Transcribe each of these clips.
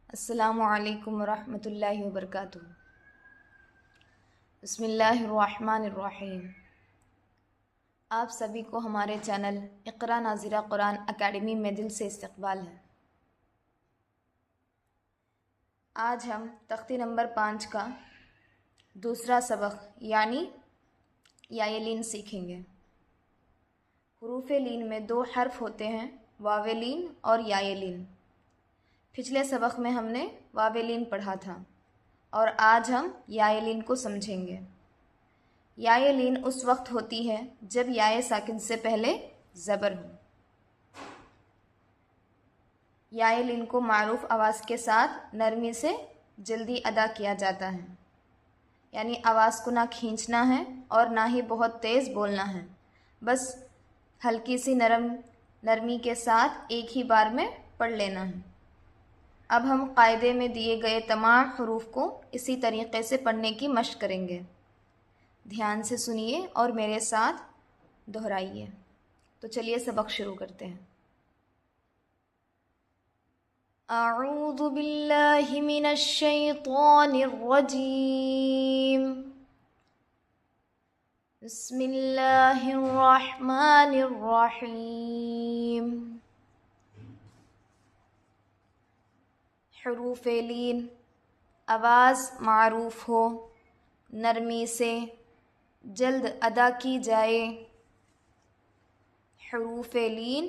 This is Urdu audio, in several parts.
السلام علیکم ورحمۃ اللہ وبرکاتہ۔ بسم اللہ الرحمن الرحیم۔ آپ سبھی کو ہمارے چینل اقرا ناظرہ قرآن اکیڈمی میں دل سے استقبال ہے۔ آج ہم تختی نمبر 5 کا دوسرا سبق یعنی یائے لین سیکھیں گے۔ حروف لین میں 2 حرف ہوتے ہیں، واو لین اور یائے لین۔ پچھلے سبق میں ہم نے واو لین پڑھا تھا اور آج ہم یائے لین کو سمجھیں گے۔ یائے لین اس وقت ہوتی ہے جب یائے ساکن سے پہلے زبر ہو۔ یائے لین کو معروف آواز کے ساتھ نرمی سے جلدی ادا کیا جاتا ہے، یعنی آواز کو نہ کھینچنا ہے اور نہ ہی بہت تیز بولنا ہے، بس ہلکی سی نرمی کے ساتھ ایک ہی بار میں پڑھ لینا ہے۔ اب ہم قاعدے میں دیے گئے تمام حروف کو اسی طریقے سے پڑھنے کی مشق کریں گے۔ دھیان سے سنیے اور میرے ساتھ دہرائیے۔ تو چلیے سبق شروع کرتے ہیں۔ اعوذ باللہ من الشیطان الرجیم، بسم اللہ الرحمن الرحیم۔ حروف لین آواز معروف ہو، نرمی سے جلد ادا کی جائے۔ حروف لین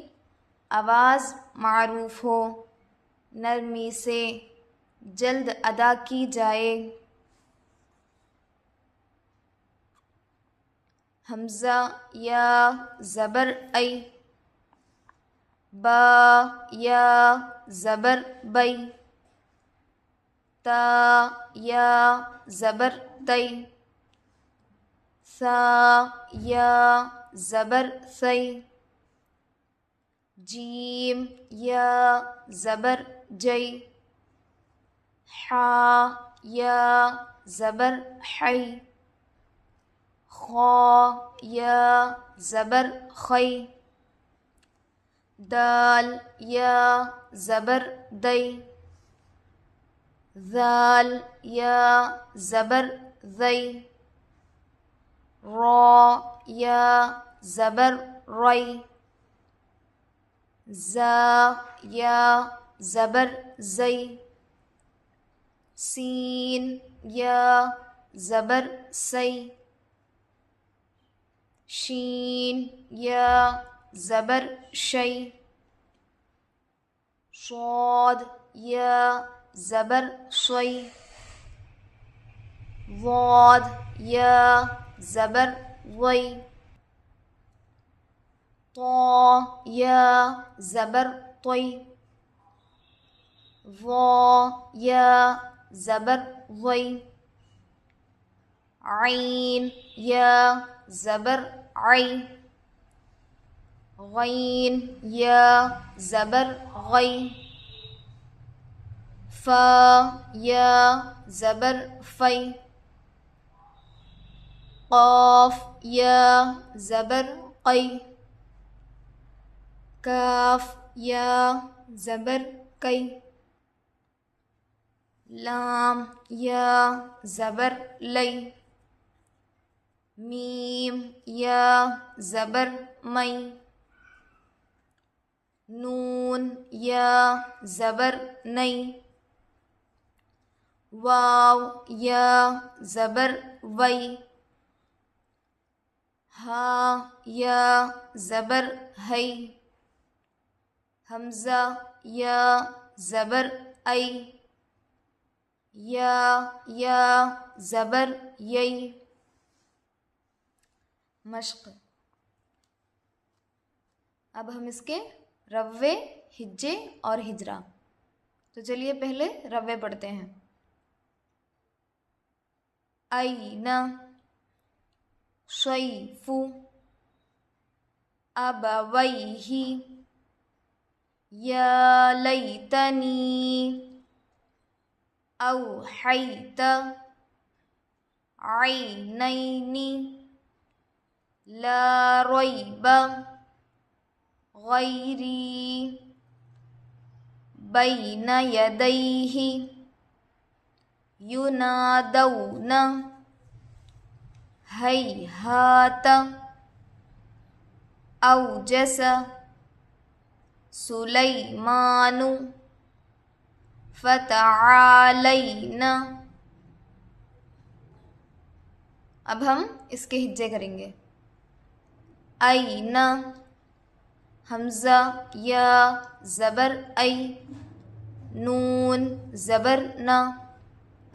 آواز معروف ہو، نرمی سے جلد ادا کی جائے۔ حمزہ یا زبر ای، با یا زبر بئی، تا یا زبر تی، سا یا زبر سی، جیم یا زبر جی، حا یا زبر حی، خا یا زبر خی، دال یا زبر دی، ذال یا زبر ذی، را یا زبر ری، زا یا زبر زی، سین یا زبر سی، شین یا زبر شی، صاد یا زبر صی، ضاد یا زبر ضی، طا یا زبر طی، ظا یا زبر ظی، عین یا زبر عی، غین یا زبر غی، فا یا زبر فی، قاف یا زبر قی، کاف یا زبر کی، لام یا زبر لی، میم یا زبر می، نون یا زبر نی، واو یا زبر وی، ہا یا زبر ہی، حمزہ یا زبر ای، یا زبر یی۔ مشق۔ اب ہم اس کے روے، ہجے اور ہجرا۔ تو چلیے پہلے روے پڑھتے ہیں۔ این، صیف، ابویہ، یا لیتنی، اوحیت، عینین، لا ریب، غیری، بین یدیہ ینادون ہیہات اوجس سلیمان فتعالین. اب ہم اس کے ہجے کریں گے. این حمزہ یا زبر ای، نون زبر نا،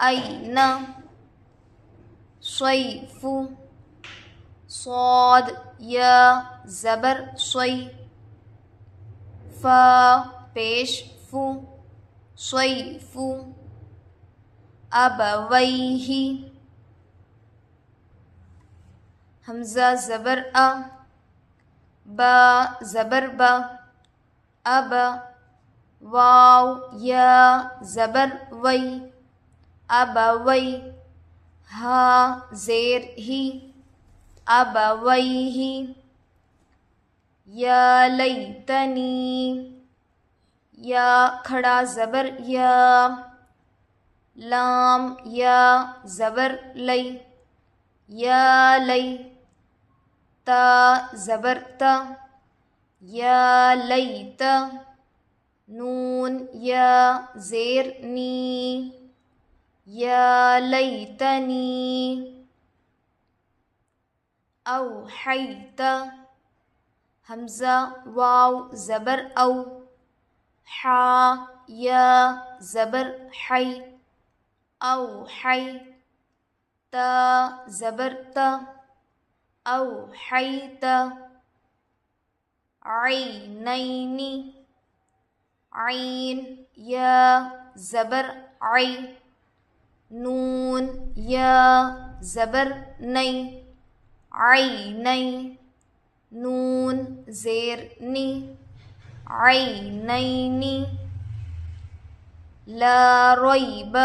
این. صیف صاد یا زبر صی، فا پیش فو، صیف. ابویہ حمزہ زبر ا، با زبر با، اب. واو یا زبر وی، ابوی. ہا زیر ہی، ابویہ. یا لیتنی یا کھڑا زبر یا، لام یا زبر لی، یا لی. تا زبر تا، یا لیت. نون یا زیر نی، یا لیتنی. اوحیت حمزہ واو زبر او، حا یا زبر حی، اوحی. تا زبر تا، اوحیت. عینین عین یا زبر عی، نون یا زبر نی، عینی. نون زیر نی، عینین. لا ریب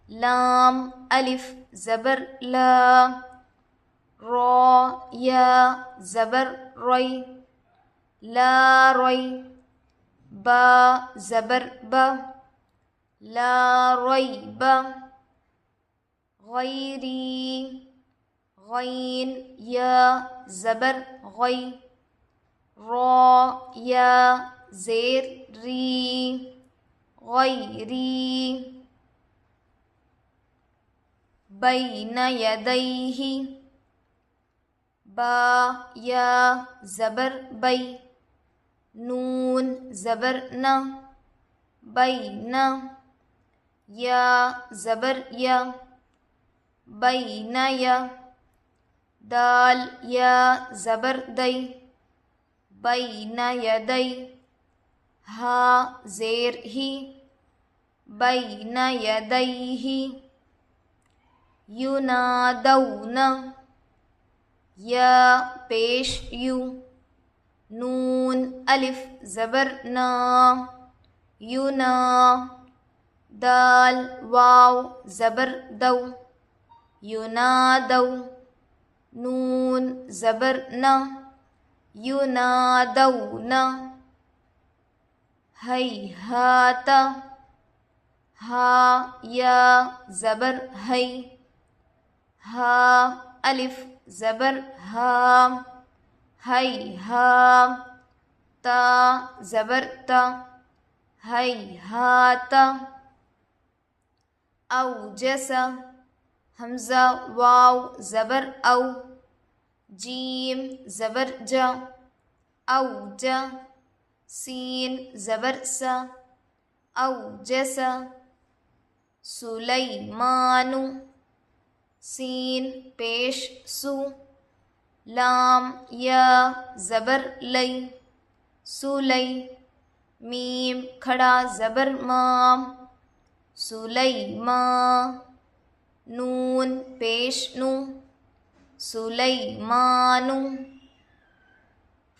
لام الف زبر لا، را یا زبر ری، لا ری. با زبر با، لا ریب. غیری غین یا زبر غی، را یا زیر ری، غیری. بین یدیہ با یا زبر بی، نون زبر نا، بین. یا زبر یا، بین یا. دال یا زبر دی، بین یدی. ہا زیر ہی، بین یدیہ. ینادون یا پیش یو، نون الف زبر نا، ینا. دال واو زبر دو، ینادو. نون زبر نا، ینادون. ہیہات ہا یا زبر ہی، ہا الف زبر ہا، ہیہا. تا زبر تا، ہیہات. اوجس حمزہ واو زبر او، جیم زبر جا، اوجا. سین زبر سا، اوجس. سلیمان سین پیش سو، لام یا زبر لی، سلی. میم کھڑا زبر مام، سلیمان. نون پیش نو، سلیمان.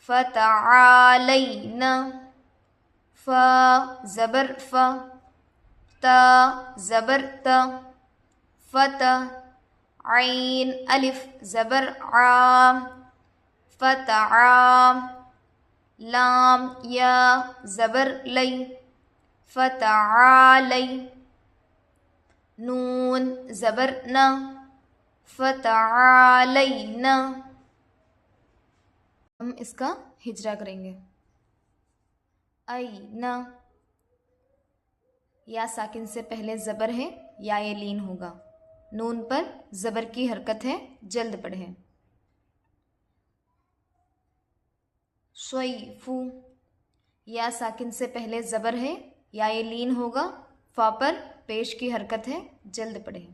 فتعالین فا زبر فا، تا زبر تا، فتح. عین الف زبر عام، فتعام. لام یا زبر لی، فتعالی، نون زبر ن، فتعالینا، ہم اس کا ہجرا کریں گے. اینا، یا ساکن سے پہلے زبر ہے، یا یہ لین ہوگا. نون پر زبر کی حرکت ہے، جلد پڑھیں. صیفو، یا ساکن سے پہلے زبر ہے، یا یہ لین ہوگا. فا پر پیش کی حرکت ہے، جلد پڑھیں.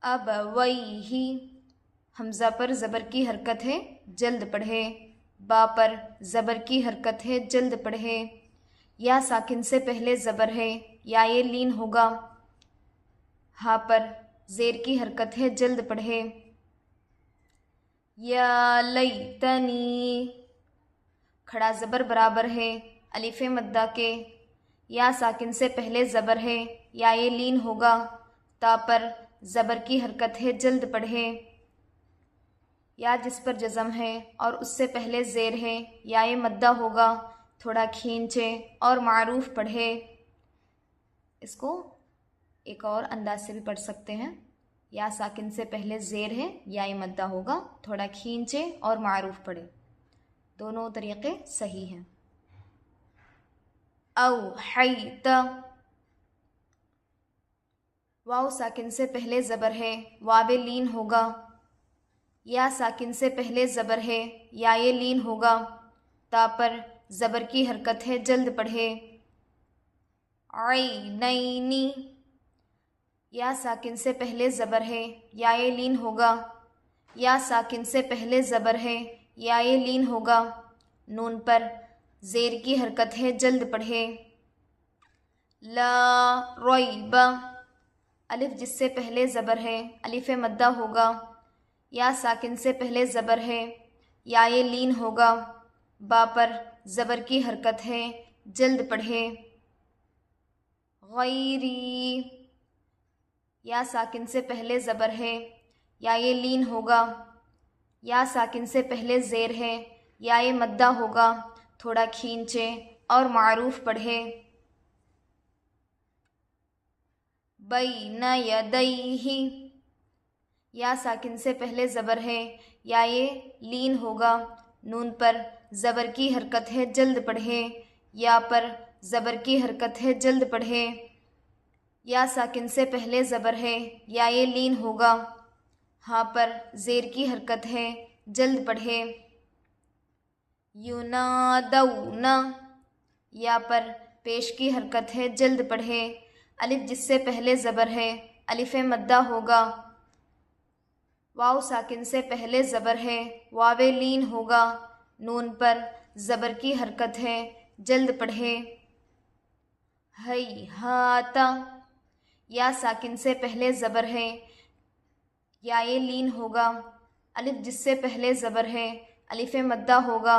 ابویہ، حمزہ پر زبر کی حرکت ہے، جلد پڑھے. با پر زبر کی حرکت ہے، جلد پڑھے. یا ساکن سے پہلے زبر ہے، یا یہ لین ہوگا. ہا پر زیر کی حرکت ہے، جلد پڑھے. یا لیتنی، کھڑا زبر برابر ہے الف مدہ کے. یا ساکن سے پہلے زبر ہے، یا یہ لین ہوگا. تا پر زبر کی حرکت ہے، جلد پڑھے. یا جس پر جزم ہے اور اس سے پہلے زیر ہے، یا یہ مدہ ہوگا، تھوڑا کھینچے اور معروف پڑھے. اس کو ایک اور انداز سے بھی پڑھ سکتے ہیں. یا ساکن سے پہلے زیر ہے، یا یہ مدہ ہوگا، تھوڑا کھینچے اور معروف پڑھے. دونوں طریقے صحیح ہیں. اوحیت، واو ساکن سے پہلے زبر ہے، واو لین ہوگا. یا ساکن سے پہلے زبر ہے، یا یہ لین ہوگا. تا پر زبر کی حرکت ہے، جلد پڑھے. عینینی، یا ساکن سے پہلے زبر ہے، یا یہ لین ہوگا. یا ساکن سے پہلے زبر ہے، یا یہ لین ہوگا. نون پر زیر کی حرکت ہے، جلد پڑھے. لا ریب، الف جس سے پہلے زبر ہے، الف مدہ ہوگا. یا ساکن سے پہلے زبر ہے، یا یہ لین ہوگا. با پر زبر کی حرکت ہے، جلد پڑھے. غیری، یا ساکن سے پہلے زبر ہے، یا یہ لین ہوگا. یا ساکن سے پہلے زیر ہے، یا یہ مدہ ہوگا، تھوڑا کھینچے اور معروف پڑھے. بین یدیہ، یا ساکن سے پہلے زبر ہے، یا یہ لین ہوگا. نون پر زبر کی حرکت ہے، جلد پڑھے. یا پر زبر کی حرکت ہے، جلد پڑھے. یا ساکن سے پہلے زبر ہے، یا یہ لین ہوگا. ہاں پر زیر کی حرکت ہے، جلد پڑھے. ینادون، یا پر پیش کی حرکت ہے، جلد پڑھے. الف جس سے پہلے زبر ہے، الف مدہ ہوگا. واو ساکن سے پہلے زبر ہے، واو لین ہوگا. نون پر زبر کی حرکت ہے، جلد پڑھے. ہیہات، یا ساکن سے پہلے زبر ہے، یا یہ لین ہوگا. الف جس سے پہلے زبر ہے، الف مدہ ہوگا.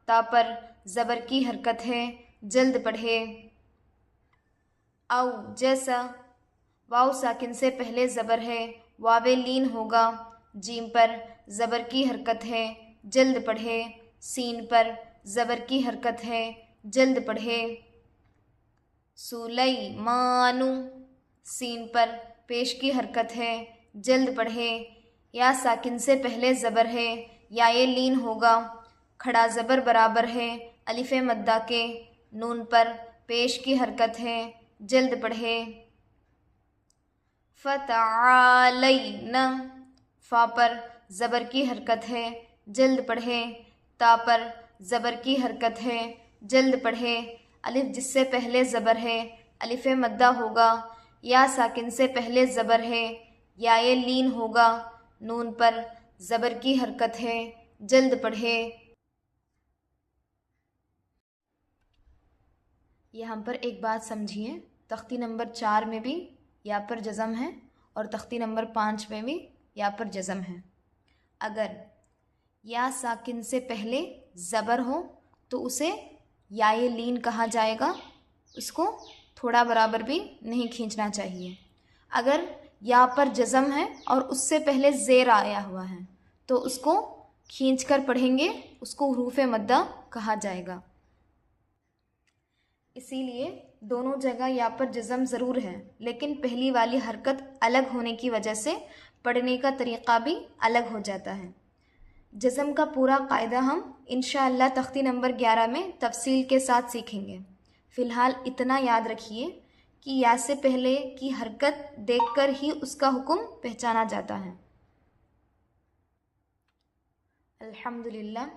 تا پر زبر کی حرکت ہے، جلد پڑھے. اوجس، واو ساکن سے پہلے زبر ہے، واو لین ہوگا. جیم پر زبر کی حرکت ہے، جلد پڑھے. سین پر زبر کی حرکت ہے، جلد پڑھے. سلیمان، سین پر پیش کی حرکت ہے، جلد پڑھے. یا ساکن سے پہلے زبر ہے، یا یہ لین ہوگا. کھڑا زبر برابر ہے الف مدہ کے. نون پر پیش کی حرکت ہے، جلد پڑھے. فتعالین، فا پر زبر کی حرکت ہے، جلد پڑھے. تا پر زبر کی حرکت ہے، جلد پڑھے. الف جس سے پہلے زبر ہے، الف مدہ ہوگا. یا ساکن سے پہلے زبر ہے، یا یہ لین ہوگا. نون پر زبر کی حرکت ہے، جلد پڑھے. یہاں پر ایک بات سمجھیے، تختی نمبر 4 میں بھی یا پر جزم ہے اور تختی نمبر 5 میں بھی یا پر جزم ہے. اگر یا ساکن سے پہلے زبر ہو تو اسے یا یہ لین کہا جائے گا. اس کو تھوڑا برابر بھی نہیں کھینچنا چاہیے. اگر یا پر جزم ہے اور اس سے پہلے زیر آیا ہوا ہے تو اس کو کھینچ کر پڑھیں گے، اس کو حروف مدہ کہا جائے گا. اسی لیے دونوں جگہ یا پر جزم ضرور ہے، لیکن پہلی والی حرکت الگ ہونے کی وجہ سے پڑھنے کا طریقہ بھی الگ ہو جاتا ہے۔ جزم کا پورا قاعدہ ہم انشاءاللہ تختی نمبر 11 میں تفصیل کے ساتھ سیکھیں گے۔ فی الحال اتنا یاد رکھیے کہ یا سے پہلے کی حرکت دیکھ کر ہی اس کا حکم پہچانا جاتا ہے۔ الحمدللہ،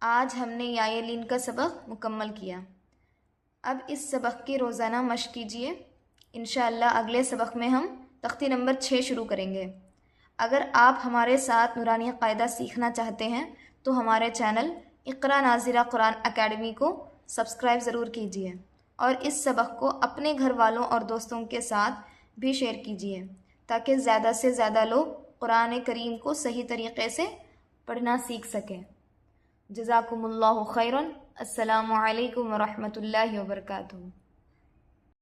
آج ہم نے یائے لین کا سبق مکمل کیا۔ اب اس سبق کی روزانہ مشق کیجیے۔ انشاءاللہ اگلے سبق میں ہم تختی نمبر 6 شروع کریں گے۔ اگر آپ ہمارے ساتھ نورانی قاعدہ سیکھنا چاہتے ہیں تو ہمارے چینل اقرا ناظرہ قرآن اکیڈمی کو سبسکرائب ضرور کیجیے، اور اس سبق کو اپنے گھر والوں اور دوستوں کے ساتھ بھی شیئر کیجیے تاکہ زیادہ سے زیادہ لوگ قرآن کریم کو صحیح طریقے سے پڑھنا سیکھ سکیں۔ جزاکم اللہ خیرا۔ السلام علیکم ورحمۃ اللہ وبرکاتہ۔